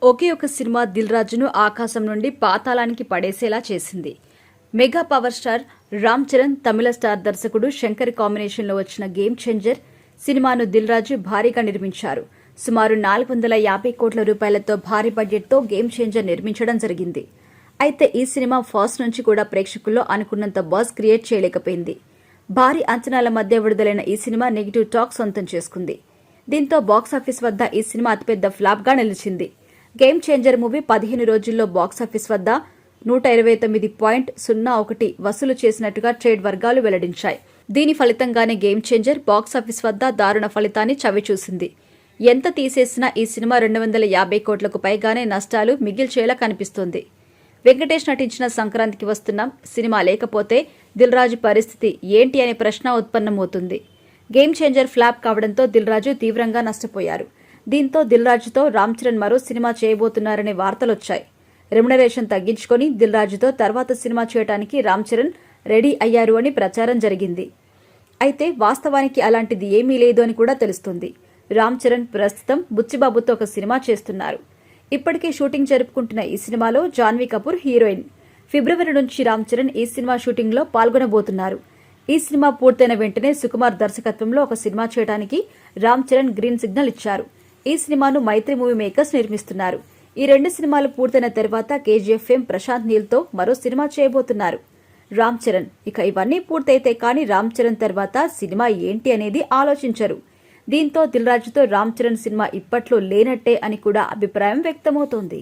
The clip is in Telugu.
ఒకే ఒక సినిమా దిల్ రాజును ఆకాశం నుండి పాతాళానికి పడేసేలా చేసింది. Mega power star Ram Charan, తమిళ స్టార్ దర్శకుడు శంకర్ కాంబినేషన్లో వచ్చిన గేమ్ చేంజర్ సినిమాను దిల్ రాజు భారీగా నిర్మించారు. సుమారు 450 కోట్ల రూపాయలతో భారీ బడ్జెట్తో గేమ్ చేంజర్ నిర్మించడం జరిగింది. అయితే ఈ సినిమా ఫస్ట్ నుంచి కూడా ప్రేక్షకుల్లో అనుకున్నంత బజ్ క్రియేట్ చేయలేకపోయింది. భారీ అంచనాల మధ్య విడుదలైన ఈ సినిమా నెగిటివ్ టాక్ సొంతం చేసుకుంది. దీంతో బాక్సాఫీస్ వద్ద ఈ సినిమా అతిపెద్ద ఫ్లాప్గా నిలిచింది. గేమ్ చేంజర్ మూవీ 15 రోజుల్లో బాక్సాఫీస్ వద్ద 129.01 వసూలు చేసినట్టుగా ట్రేడ్ వర్గాలు వెల్లడించాయి. దీని ఫలితంగానే గేమ్ చేంజర్ బాక్సాఫీస్ వద్ద దారుణ ఫలితాన్ని చవిచూసింది. ఎంత తీసేసినా ఈ సినిమా 250 కోట్లకు పైగానే నష్టాలు మిగిల్చేలా కనిపిస్తోంది. వెంకటేష్ నటించిన సంక్రాంతికి వస్తున్నాం సినిమా లేకపోతే దిల్ రాజు పరిస్థితి ఏంటి అనే ప్రశ్న ఉత్పన్నమవుతుంది. గేమ్ చేంజర్ ఫ్లాప్ కావడంతో దిల్ రాజు తీవ్రంగా నష్టపోయారు. దీంతో దిల్ రాజుతో రామ్ చరణ్ మరో సినిమా చేయబోతున్నారనే వార్తలొచ్చాయి. రెమ్యునరేషన్ తగ్గించుకుని దిల్ రాజుతో తర్వాత సినిమా చేయడానికి రామ్ చరణ్ రెడీ అయ్యారు అని ప్రచారం జరిగింది. అయితే వాస్తవానికి అలాంటిది ఏమీ లేదు అని కూడా తెలుస్తుంది. రామ్ చరణ్ ప్రస్తుతం బుచ్చిబాబుతో ఒక సినిమా చేస్తున్నారు. ఇప్పటికే షూటింగ్ జరుపుకుంటున్న ఈ సినిమాలో జాన్వీ కపూర్ హీరోయిన్. ఫిబ్రవరి నుంచి రామ్ చరణ్ ఈ సినిమా షూటింగ్లో పాల్గొనబోతున్నారు. ఈ సినిమా పూర్తయిన వెంటనే సుకుమార్ దర్శకత్వంలో ఒక సినిమా చేయడానికి రామ్ చరణ్ గ్రీన్ సిగ్నల్ ఇచ్చారు. ఈ సినిమాను మైత్రి మూవీ మేకర్స్ నిర్మిస్తున్నారు. ఈ 2 సినిమాలు పూర్తయిన తర్వాత కేజీఎఫ్ ఫేమ్ ప్రశాంత్ నీల్తో మరో సినిమా చేయబోతున్నారు రామ్ చరణ్. ఇక ఇవన్నీ పూర్తయితే కానీ రామ్ చరణ్ తర్వాత సినిమా ఏంటి అనేది ఆలోచించరు. దీంతో దిల్ రాజుతో రామ్ చరణ్ సినిమా ఇప్పట్లో లేనట్టే అని కూడా అభిప్రాయం వ్యక్తమవుతోంది.